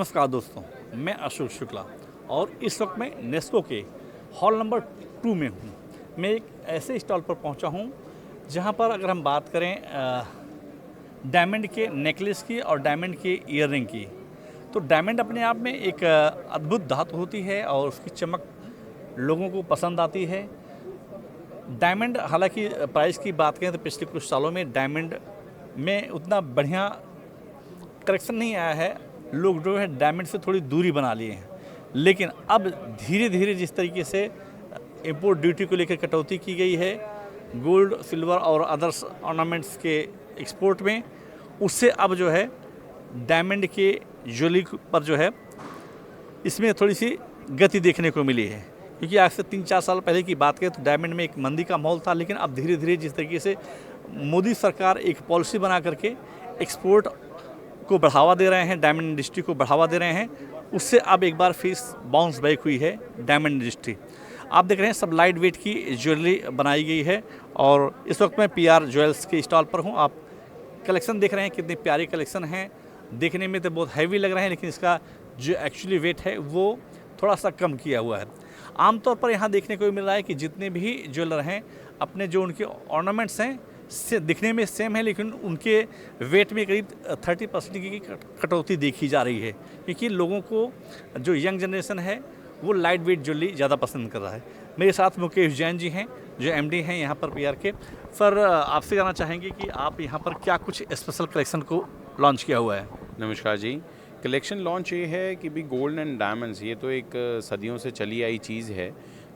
नमस्कार दोस्तों, मैं अशोक शुक्ला और इस वक्त मैं नेस्को के हॉल नंबर 2 में हूँ। मैं एक ऐसे स्टॉल पर पहुँचा हूँ जहाँ पर अगर हम बात करें डायमंड के नेकलेस की और डायमंड के ईयररिंग की, तो डायमंड अपने आप में एक अद्भुत धातु होती है और उसकी चमक लोगों को पसंद आती है। डायमंड हालांकि प्राइस की बात करें तो पिछले कुछ सालों में डायमंड में उतना बढ़िया करेक्शन नहीं आया है। लोग जो है डायमंड से थोड़ी दूरी बना लिए हैं, लेकिन अब धीरे धीरे जिस तरीके से इंपोर्ट ड्यूटी को लेकर कटौती की गई है गोल्ड, सिल्वर और अदर्स ऑर्नामेंट्स के एक्सपोर्ट में, उससे अब जो है डायमंड के ज्वेलरी पर जो है इसमें थोड़ी सी गति देखने को मिली है। क्योंकि आज से 3-4 साल पहले की बात करें तो डायमंड में एक मंदी का माहौल था, लेकिन अब धीरे धीरे जिस तरीके से मोदी सरकार एक पॉलिसी बना करके एक्सपोर्ट को बढ़ावा दे रहे हैं, डायमंड इंडस्ट्री को बढ़ावा दे रहे हैं, उससे अब एक बार फिर बाउंस बैक हुई है डायमंड इंडस्ट्री। आप देख रहे हैं सब लाइट वेट की ज्वेलरी बनाई गई है और इस वक्त मैं पीआर ज्वेल्स के स्टॉल पर हूं। आप कलेक्शन देख रहे हैं, कितने प्यारे कलेक्शन हैं। देखने में तो बहुत हैवी लग रहे हैं, लेकिन इसका जो एक्चुअली वेट है वो थोड़ा सा कम किया हुआ है। आमतौर पर यहाँ देखने को मिल रहा है कि जितने भी ज्वेलर हैं अपने जो उनके ऑर्नामेंट्स हैं से दिखने में सेम है, लेकिन उनके वेट में करीब 30% की कटौती देखी जा रही है, क्योंकि लोगों को जो यंग जनरेशन है वो लाइट वेट ज्वेलरी ज़्यादा पसंद कर रहा है। मेरे साथ मुकेश जैन जी हैं जो एमडी हैं यहाँ पर पीआर के। सर, आपसे जानना चाहेंगे कि आप यहाँ पर क्या कुछ स्पेशल कलेक्शन को लॉन्च किया हुआ है? नमस्कार जी। कलेक्शन लॉन्च ये है कि भी गोल्ड एंड डायमंड्स ये तो एक सदियों से चली आई चीज़ है,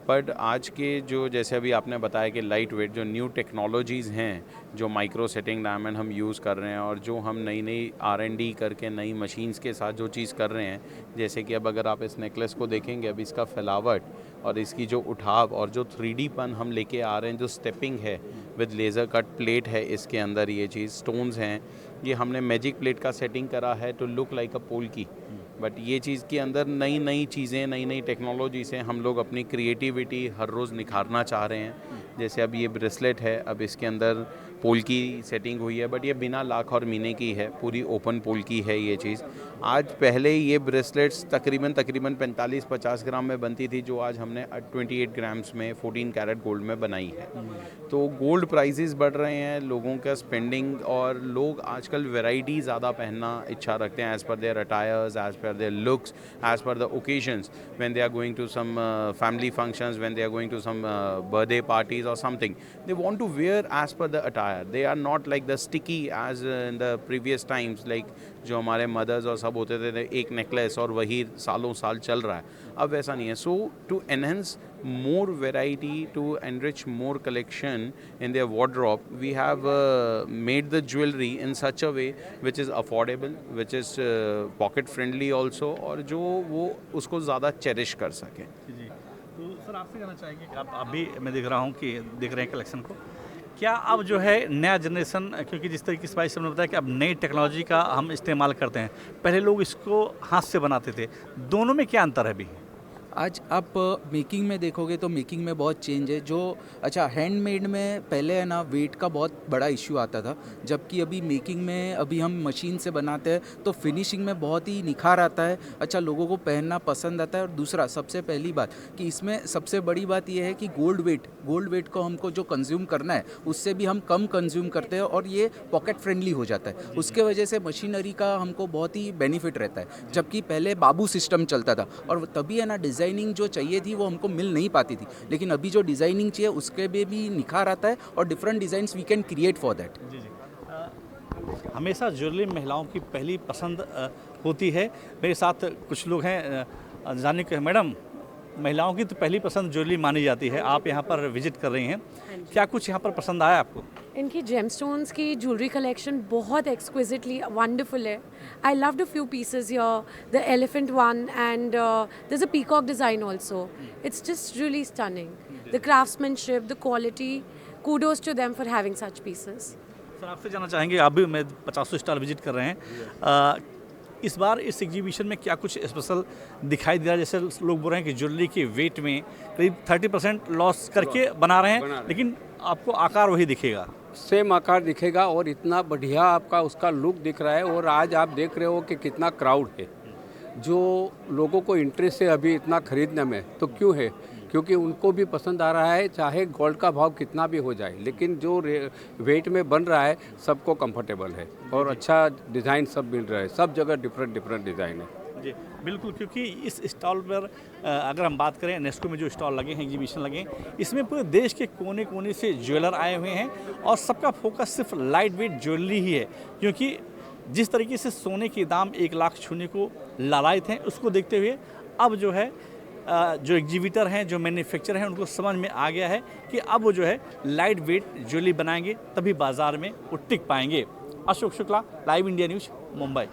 बट आज के जो जैसे अभी आपने बताया कि लाइट वेट जो न्यू टेक्नोलॉजीज़ हैं, जो माइक्रो सेटिंग डायमंड हम यूज़ कर रहे हैं और जो हम नई नई R&D करके नई मशीन्स के साथ जो चीज़ कर रहे हैं, जैसे कि अब अगर आप इस नेकलेस को देखेंगे, अब इसका फैलावट और इसकी जो उठाव और जो 3D पन हम लेके आ रहे हैं, जो स्टेपिंग है विद लेज़र कट प्लेट है इसके अंदर, ये चीज़ स्टोन्स हैं, ये हमने मैजिक प्लेट का सेटिंग करा है टू लुक लाइक अ पोल की। बट ये चीज़ के अंदर नई नई चीज़ें, नई नई टेक्नोलॉजी से हम लोग अपनी क्रिएटिविटी हर रोज़ निखारना चाह रहे हैं। जैसे अब ये ब्रेसलेट है, अब इसके अंदर पोल की सेटिंग हुई है, बट ये बिना लाख और मीने की है, पूरी ओपन पोल की है ये चीज़। आज पहले ये ब्रेसलेट्स तकरीबन 45-50 ग्राम में बनती थी, जो आज हमने 28 ग्राम्स में 14 कैरेट गोल्ड में बनाई है। तो गोल्ड प्राइसेस बढ़ रहे हैं, लोगों का स्पेंडिंग, और लोग आजकल वैरायटी ज़्यादा पहनना इच्छा रखते हैं as per their attires, as per their looks, as per the occasions when they are going to some family functions, when they are going to some birthday parties और something, they want to wear as per the attire. They are not like the sticky as in the previous times, like जो हमारे mother's और सब होते थे एक necklace और वही सालों साल चल रहा है, अब वैसा नहीं है। So to enhance more variety, to enrich more collection in their wardrobe, we have made the jewelry in such a way which is affordable, which is pocket friendly also, और जो वो उसको ज़्यादा चेरिश कर सकें। जी, तो सर आपसे कहना चाहेंगे कि आप अभी मैं देख रहा हूँ कि देख रहे हैं कलेक्शन को, क्या अब जो है नया जनरेशन, क्योंकि जिस तरीके से भाई साहब ने बताया कि अब नई टेक्नोलॉजी का हम इस्तेमाल करते हैं, पहले लोग इसको हाथ से बनाते थे, दोनों में क्या अंतर है अभी? आज आप मेकिंग में देखोगे तो मेकिंग में बहुत चेंज है। जो अच्छा हैंडमेड में पहले है ना वेट का बहुत बड़ा इश्यू आता था, जबकि अभी मेकिंग में अभी हम मशीन से बनाते हैं तो फिनिशिंग में बहुत ही निखार आता है। अच्छा, लोगों को पहनना पसंद आता है। और दूसरा सबसे पहली बात कि इसमें सबसे बड़ी बात यह है कि गोल्ड वेट को हमको जो कंज्यूम करना है उससे भी हम कम कंज्यूम करते हैं और ये पॉकेट फ्रेंडली हो जाता है। उसके वजह से मशीनरी का हमको बहुत ही बेनिफिट रहता है, जबकि पहले बाबू सिस्टम चलता था और तभी है ना डिज़ाइनिंग जो चाहिए थी वो हमको मिल नहीं पाती थी, लेकिन अभी जो डिज़ाइनिंग चाहिए उसके भी निखार आता है और different designs we can create for that. जी जी। हमेशा ज्वेलरी महिलाओं की पहली पसंद होती है। मेरे साथ कुछ लोग हैं, जानने के मैडम, महिलाओं की तो पहली पसंद ज्वेलरी मानी जाती है, आप यहाँ पर विजिट कर रही हैं, क्या कुछ यहाँ पर पसंद आया आपको? इनकी जेमस्टोन्स की ज्वेलरी कलेक्शन बहुत एक्सक्विजिटली वंडरफुल है। I loved a few pieces here, the elephant one and there is a peacock design also. It's just really stunning, the craftsmanship, the quality, kudos to them for having such pieces. Sir, आपसे जानना चाहेंगे, आप भी मैं 50 stall visit कर रहे हैं, इस बार इस एग्जीबिशन में क्या कुछ स्पेशल दिखाई दे रहा है? जैसे लोग बोल रहे हैं कि ज्वेलरी के वेट में करीब 30% लॉस करके बना रहे हैं, लेकिन आपको आकार वही दिखेगा, सेम आकार दिखेगा और इतना बढ़िया आपका उसका लुक दिख रहा है। और आज आप देख रहे हो कि कितना क्राउड है। जो लोगों को इंटरेस्ट है अभी इतना खरीदने में, तो क्यों है? क्योंकि उनको भी पसंद आ रहा है, चाहे गोल्ड का भाव कितना भी हो जाए, लेकिन जो वेट में बन रहा है सबको कंफर्टेबल है और अच्छा डिज़ाइन सब मिल रहा है, सब जगह डिफरेंट डिफरेंट डिज़ाइन है। जी बिल्कुल, क्योंकि इस स्टॉल पर अगर हम बात करें, नेस्को में जो स्टॉल लगे हैं, एग्जीबिशन लगे हैं, इसमें पूरे देश के कोने कोने से ज्वेलर आए हुए हैं और सबका फोकस सिर्फ लाइट वेट ज्वेलरी ही है। क्योंकि जिस तरीके से सोने के दाम 1 लाख छूने को लालायित हैं, उसको देखते हुए अब जो है जो एग्जीबिटर हैं, जो मैन्युफैक्चरर हैं, उनको समझ में आ गया है कि अब वो जो है लाइट वेट ज्वेलरी बनाएंगे, तभी बाज़ार में वो टिक पाएंगे। Ashok Shukla, live India news, Mumbai.